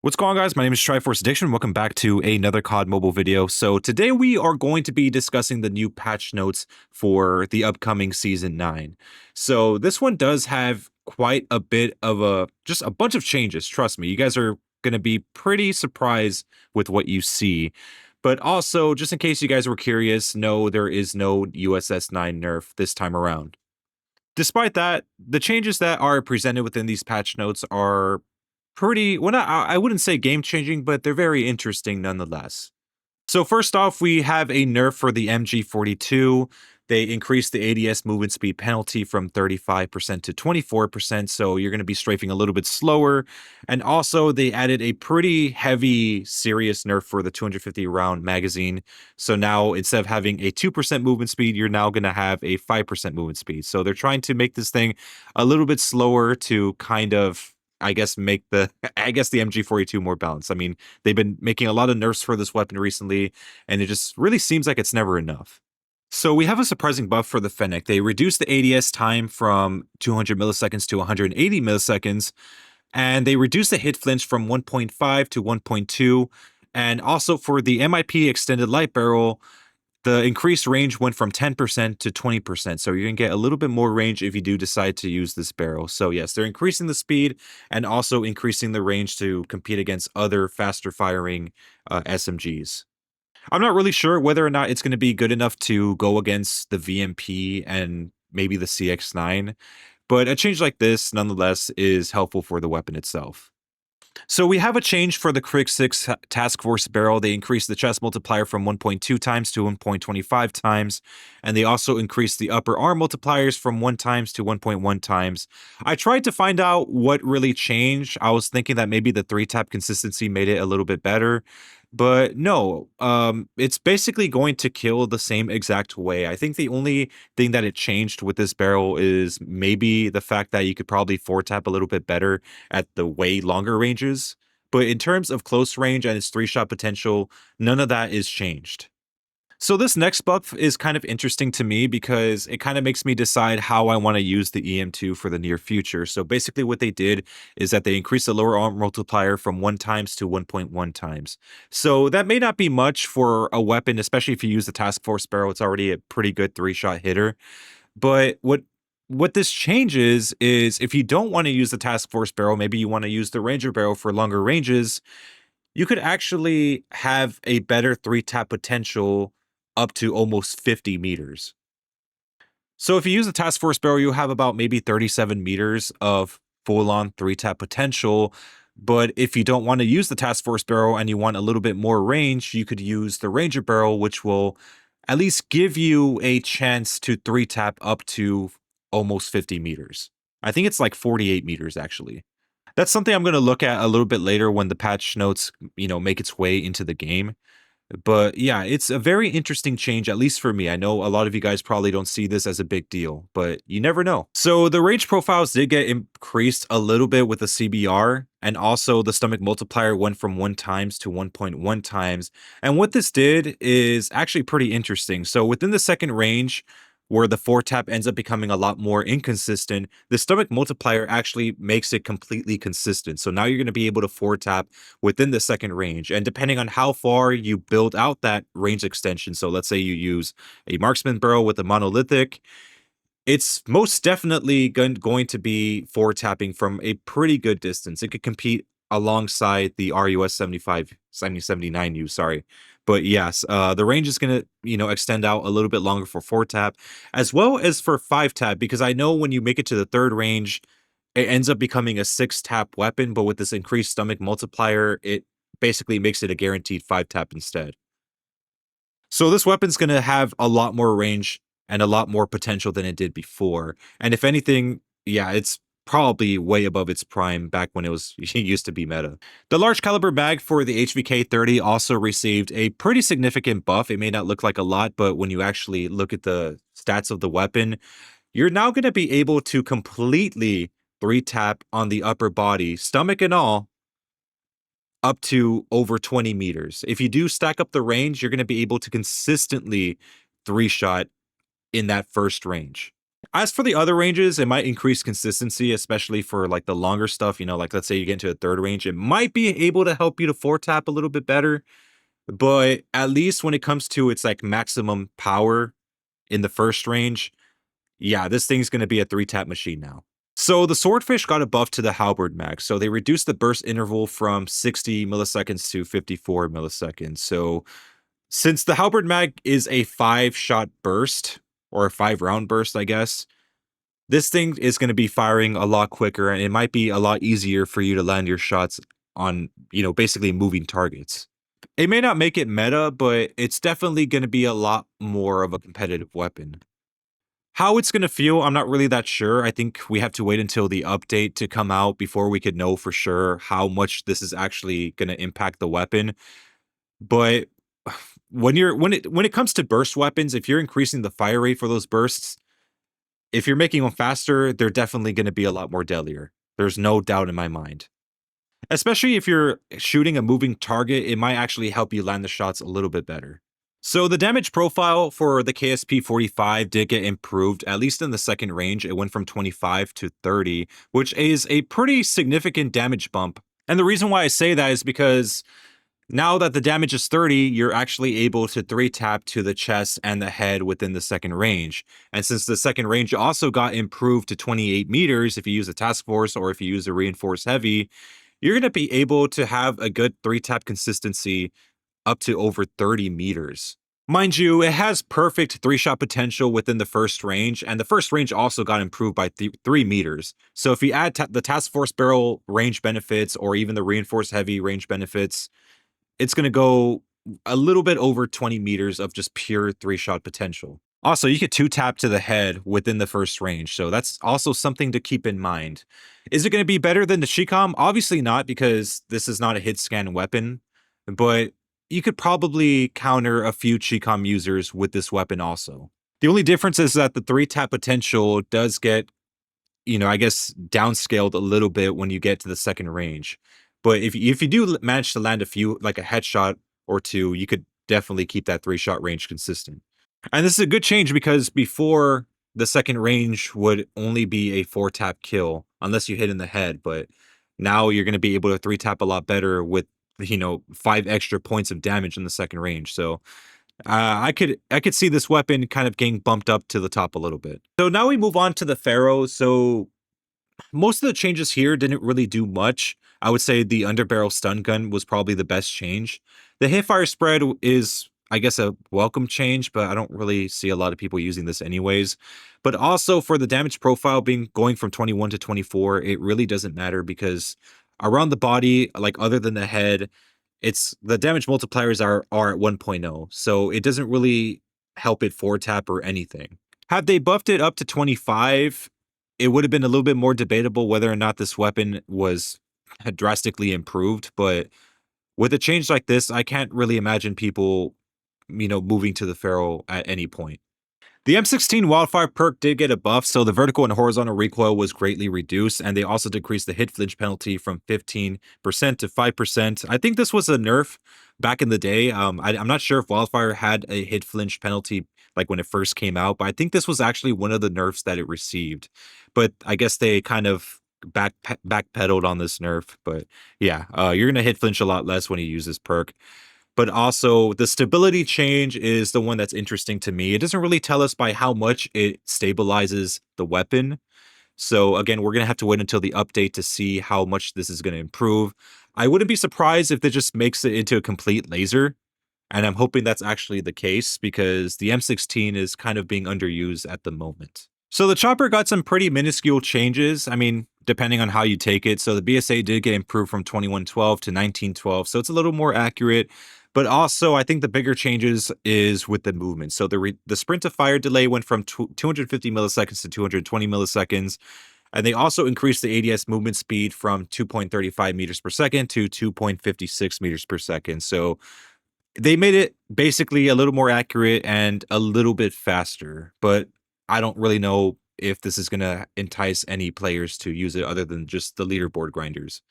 What's going on, guys? My name is Triforce Addiction. Welcome back to another COD mobile video. So today we are going to be discussing the new patch notes for the upcoming Season 9. So this one does have quite a bit of just a bunch of changes. Trust me, you guys are going to be pretty surprised with what you see. But also, just in case you guys were curious, no, there is no USS 9 nerf this time around. Despite that, the changes that are presented within these patch notes are pretty, well, not, I wouldn't say game changing, but they're very interesting nonetheless. So, first off, we have a nerf for the MG42. They increased the ADS movement speed penalty from 35% to 24%, so you're going to be strafing a little bit slower. And also, they added a pretty heavy, serious nerf for the 250 round magazine. So now, instead of having a 2% movement speed, you're now going to have a 5% movement speed. So they're trying to make this thing a little bit slower to kind of, I guess, make the MG42 more balanced. I mean, they've been making a lot of nerfs for this weapon recently, and it just really seems like it's never enough. So we have a surprising buff for the Fennec. They reduced the ADS time from 200 milliseconds to 180 milliseconds, and they reduced the hit flinch from 1.5 to 1.2. And also for the MIP extended light barrel, the increased range went from 10% to 20%. So you're going to get a little bit more range if you do decide to use this barrel. So yes, they're increasing the speed and also increasing the range to compete against other faster firing SMGs. I'm not really sure whether or not it's going to be good enough to go against the VMP and maybe the CX9, but a change like this nonetheless is helpful for the weapon itself. So we have a change for the Krig 6 Task Force barrel. They increased the chest multiplier from 1.2 times to 1.25 times, and they also increased the upper arm multipliers from 1 times to 1.1 times. I tried to find out what really changed. I was thinking that maybe the 3-tap consistency made it a little bit better, but no, it's basically going to kill the same exact way. I think the only thing that it changed with this barrel is maybe the fact that you could probably 4-tap a little bit better at the way longer ranges. But in terms of close range and its 3-shot potential, none of that is changed. So this next buff is kind of interesting to me because it kind of makes me decide how I want to use the EM2 for the near future. So basically what they did is that they increased the lower arm multiplier from 1 times to 1.1 times. So that may not be much for a weapon, especially if you use the Task Force barrel. It's already a pretty good 3-shot hitter. But what this changes is if you don't want to use the Task Force barrel, maybe you want to use the Ranger barrel for longer ranges, you could actually have a better 3-tap potential up to almost 50 meters. So if you use the Task Force barrel, you have about maybe 37 meters of full-on 3-tap potential. But if you don't want to use the Task Force barrel and you want a little bit more range, you could use the Ranger barrel, which will at least give you a chance to 3-tap up to almost 50 meters. I think it's like 48 meters, actually. That's something I'm going to look at a little bit later when the patch notes, make its way into the game. But yeah, it's a very interesting change, at least for me. I know a lot of you guys probably don't see this as a big deal, but you never know. So the range profiles did get increased a little bit with the CBR, and also the stomach multiplier went from 1 times to 1.1 times. And what this did is actually pretty interesting. So within the second range, where the 4-tap ends up becoming a lot more inconsistent, the stomach multiplier actually makes it completely consistent. So now you're going to be able to 4-tap within the second range. And depending on how far you build out that range extension, so let's say you use a marksman barrel with a monolithic, it's most definitely going to be 4-tapping from a pretty good distance. It could compete alongside the RUS 75, 7079U, sorry. But yes, the range is going to, extend out a little bit longer for 4-tap, as well as for 5-tap, because I know when you make it to the third range, it ends up becoming a 6-tap weapon, but with this increased stomach multiplier, it basically makes it a guaranteed 5-tap instead. So this weapon's going to have a lot more range and a lot more potential than it did before. And if anything, yeah, it's probably way above its prime back when it was used to be meta. The large caliber mag for the HVK-30 also received a pretty significant buff. It may not look like a lot, but when you actually look at the stats of the weapon, you're now going to be able to completely 3-tap on the upper body, stomach and all, up to over 20 meters. If you do stack up the range, you're going to be able to consistently 3-shot in that first range. As for the other ranges, it might increase consistency, especially for like the longer stuff. Like let's say you get into a third range, it might be able to help you to four tap a little bit better. But at least when it comes to its like maximum power in the first range, yeah, this thing's going to be a three tap machine now. So the Swordfish got a buff to the halberd mag. So they reduced the burst interval from 60 milliseconds to 54 milliseconds. So since the halberd mag is a 5-shot burst or a 5-round burst, I guess, this thing is going to be firing a lot quicker and it might be a lot easier for you to land your shots on, basically moving targets. It may not make it meta, but it's definitely going to be a lot more of a competitive weapon. How it's going to feel, I'm not really that sure. I think we have to wait until the update to come out before we could know for sure how much this is actually going to impact the weapon. But when it comes to burst weapons, if you're increasing the fire rate for those bursts, if you're making them faster, they're definitely going to be a lot more deadlier. There's no doubt in my mind. Especially if you're shooting a moving target, it might actually help you land the shots a little bit better. So the damage profile for the KSP-45 did get improved, at least in the second range. It went from 25 to 30, which is a pretty significant damage bump. And the reason why I say that is because now that the damage is 30, you're actually able to 3-tap to the chest and the head within the second range. And since the second range also got improved to 28 meters if you use a task force or if you use a reinforced heavy, you're going to be able to have a good 3-tap consistency up to over 30 meters. Mind you, it has perfect 3-shot potential within the first range, and the first range also got improved by 3 meters. So if you add the task force barrel range benefits or even the reinforced heavy range benefits, it's going to go a little bit over 20 meters of just pure 3-shot potential. Also, you could 2-tap to the head within the first range, so that's also something to keep in mind. Is it going to be better than the Shicom? Obviously not, because this is not a hit scan weapon, but you could probably counter a few Chicom users with this weapon also. The only difference is that the 3-tap potential does get, I guess, downscaled a little bit when you get to the second range. But if you do manage to land a few, like a headshot or two, you could definitely keep that 3-shot range consistent. And this is a good change because before the second range would only be a 4-tap kill unless you hit in the head. But now you're going to be able to 3-tap a lot better with 5 extra points of damage in the second range. So I could see this weapon kind of getting bumped up to the top a little bit. So now we move on to the Pharo. So most of the changes here didn't really do much. I would say the underbarrel stun gun was probably the best change. The hipfire spread is, I guess, a welcome change, but I don't really see a lot of people using this anyways. But also for the damage profile going from 21 to 24, it really doesn't matter because around the body, like other than the head, it's the damage multipliers are at 1.0. So it doesn't really help it 4-tap or anything. Had they buffed it up to 25, it would have been a little bit more debatable whether or not this weapon had drastically improved. But with a change like this, I can't really imagine people, moving to the Pharo at any point. The M16 Wildfire perk did get a buff, so the vertical and horizontal recoil was greatly reduced, and they also decreased the hit flinch penalty from 15% to 5%. I think this was a nerf back in the day. I'm not sure if Wildfire had a hit flinch penalty like when it first came out, but I think this was actually one of the nerfs that it received. But I guess they kind of backpedaled on this nerf. But yeah, you're gonna hit flinch a lot less when you use this perk. But also the stability change is the one that's interesting to me. It doesn't really tell us by how much it stabilizes the weapon. So again, we're going to have to wait until the update to see how much this is going to improve. I wouldn't be surprised if it just makes it into a complete laser. And I'm hoping that's actually the case because the M16 is kind of being underused at the moment. So the chopper got some pretty minuscule changes. I mean, depending on how you take it. So the BSA did get improved from 2112 to 1912. So it's a little more accurate. But also, I think the bigger changes is with the movement. So the sprint to fire delay went from 250 milliseconds to 220 milliseconds. And they also increased the ADS movement speed from 2.35 meters per second to 2.56 meters per second. So they made it basically a little more accurate and a little bit faster. But I don't really know if this is going to entice any players to use it other than just the leaderboard grinders.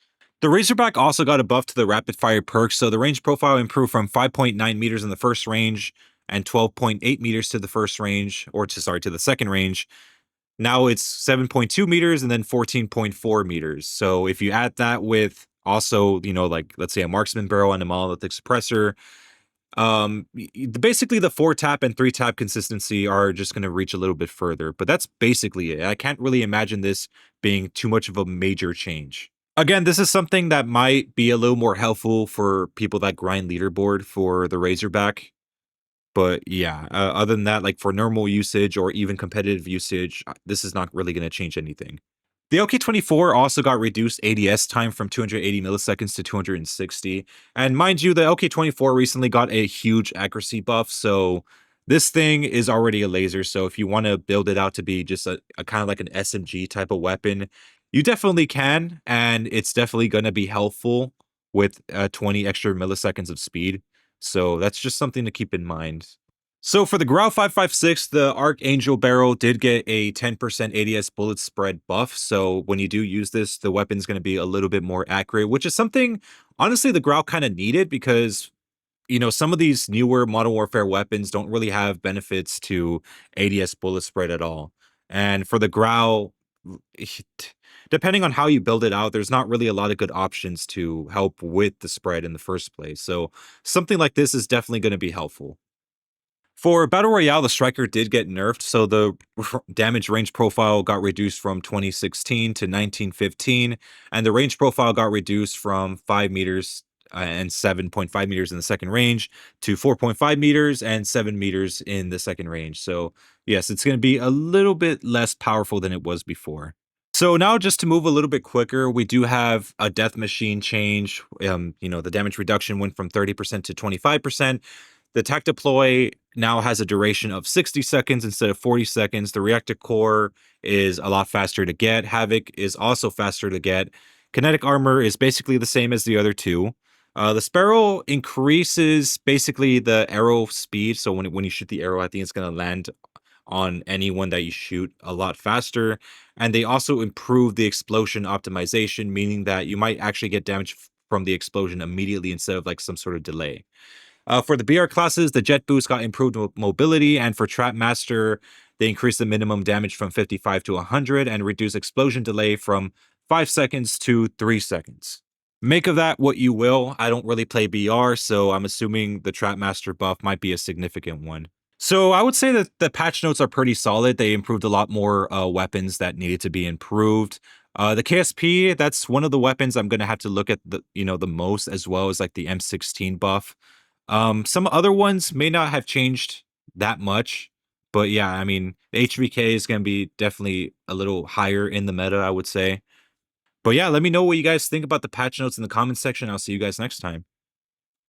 The Razerback also got a buff to the rapid fire perk, so the range profile improved from 5.9 meters in the first range and 12.8 meters to the first range, to the second range. Now it's 7.2 meters and then 14.4 meters. So if you add that with also, like let's say a marksman barrel and a monolithic suppressor, basically the 4 tap and 3 tap consistency are just going to reach a little bit further, but that's basically it. I can't really imagine this being too much of a major change. Again, this is something that might be a little more helpful for people that grind leaderboard for the Razorback. But yeah, other than that, like for normal usage or even competitive usage, this is not really going to change anything. The LK24 also got reduced ADS time from 280 milliseconds to 260. And mind you, the LK24 recently got a huge accuracy buff. So this thing is already a laser. So if you want to build it out to be just a kind of like an SMG type of weapon, you definitely can. And it's definitely going to be helpful with 20 extra milliseconds of speed. So that's just something to keep in mind. So for the Grau 556, the Archangel barrel did get a 10% ADS bullet spread buff. So when you do use this, the weapon's going to be a little bit more accurate, which is something, honestly, the Grau kind of needed because, some of these newer Modern Warfare weapons don't really have benefits to ADS bullet spread at all. And for the Grau, depending on how you build it out, there's not really a lot of good options to help with the spread in the first place. So something like this is definitely going to be helpful. For Battle Royale, the Striker did get nerfed, so the damage range profile got reduced from 2016 to 1915, and the range profile got reduced from 5 meters and 7.5 meters in the second range to 4.5 meters and 7 meters in the second range. So, yes, it's going to be a little bit less powerful than it was before. So now just to move a little bit quicker, we do have a death machine change. The damage reduction went from 30% to 25%. The tech deploy now has a duration of 60 seconds instead of 40 seconds. The reactor core is a lot faster to get. Havoc is also faster to get. Kinetic armor is basically the same as the other two. The Sparrow increases basically the arrow speed. So when you shoot the arrow, I think it's going to land on anyone that you shoot a lot faster. And they also improve the explosion optimization, meaning that you might actually get damage from the explosion immediately instead of like some sort of delay. For the BR classes, the Jet Boost got improved mobility, and for Trap Master, they increased the minimum damage from 55 to 100 and reduced explosion delay from 5 seconds to 3 seconds. Make of that what you will. I don't really play BR, so I'm assuming the Trap Master buff might be a significant one. So I would say that the patch notes are pretty solid. They improved a lot more weapons that needed to be improved. The KSP, that's one of the weapons I'm going to have to look at the most, as well as like the M16 buff. Some other ones may not have changed that much, but yeah, I mean, the HVK is going to be definitely a little higher in the meta, I would say. But yeah, let me know what you guys think about the patch notes in the comments section. I'll see you guys next time.